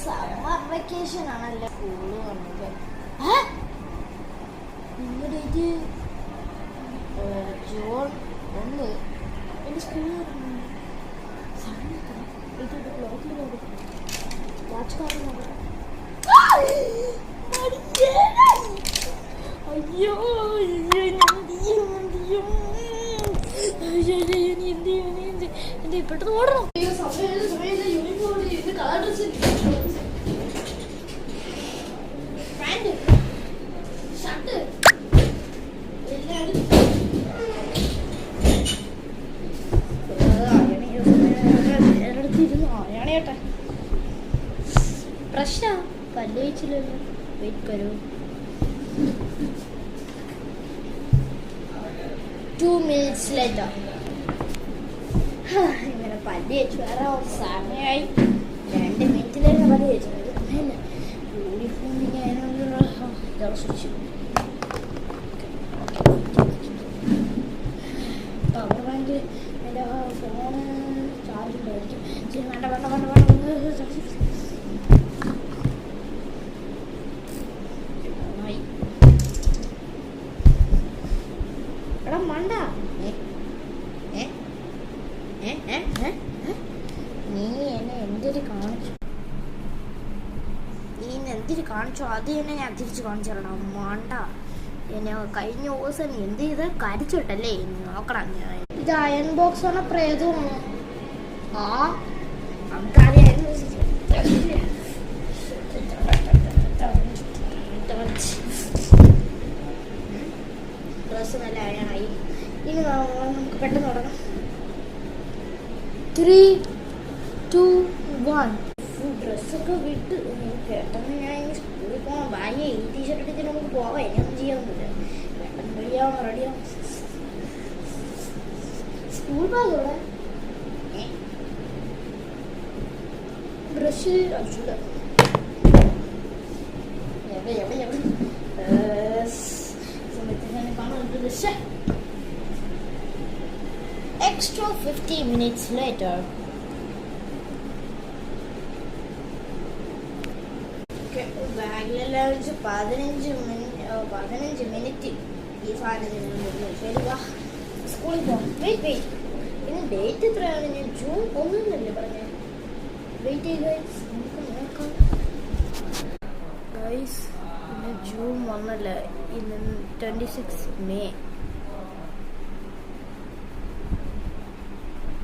Summer vacation ആണല്ലോ school വന്നത്. നിങ്ങളുടെ ജൂൺ 1 എൻ്റെ സ്കൂളിൽ അയ്യോ എന്റെ പെട്ടെന്ന് ഓടണം. Uniform colour dress pant shirt എല്ലാവരും അയണേട്ടെ. പ്രശ്ന പല്ല് വെച്ചില്ലല്ലോ. വെയിറ്റ് കരോ 2 minutes later. ഇങ്ങനെ പല്ല് വെച്ച് വേറെ സമയമായി. 2 മിനിറ്റിലേക്ക് പല്ല് വെച്ചു. യൂണിഫോം പവർ ബാങ്ക് എൻ്റെ ഫോണ് ചാർജ് ഉണ്ടായിരിക്കും. വേണ്ട വേണ്ട വേണ്ട വേണ്ട എടാ മണ്ട, നീ എന്നെ എന്തിരി കാണിച്ചോ അത് തന്നെ ഞാൻ തിരിച്ച് കാണിച്ചു തരണം. മണ്ട, എന്നെ കഴിഞ്ഞ ദിവസം എന്ത് ചെയ്ത് കരിച്ചിട്ടല്ലേ നോക്കണം. ഇത് അയൺ ബോക്സ് ആണ് പ്രേതമാണ്. നമുക്കറിയായിരുന്നു. ഡ്രസ്സ് നല്ല അയണായി. ഇനി നമുക്ക് പെട്ടെന്ന് തുടങ്ങാം. 3, 2, 1. ഡ്രസ്സൊക്കെ വിട്ട് പെട്ടെന്ന് ഞാൻ സ്കൂളിൽ പോകാം. ബാഗ് ഈ ടീഷർട്ട് ഇട്ടിട്ട് നമുക്ക് പോവാം. എനിക്കൊന്നും ചെയ്യാവുന്നില്ല. പെട്ടെന്ന് റെഡിയാവും. സ്കൂൾ ബാഗ് ഇവിടെ ബ്രഷ് അടിച്ചില്ല. Extra 50 minutes later. ബാഗിലെല്ലാം വെച്ച് 15 മിനിറ്റ് ഈ സാധനം ശരി. വാ സ്കൂളിൽ പോകാം. വെയിറ്റ് പിന്നെ ഡേറ്റ് എത്രയാണ്? ഞാൻ ജൂൺ 1 എന്നല്ലേ പറഞ്ഞത്. വെയിറ്റ് ചെയ്ത് നമുക്ക് നോക്കാം ഗൈസ്. ഇന്ന് ജൂൺ 1 അല്ല, ഇന്ന് 26 May.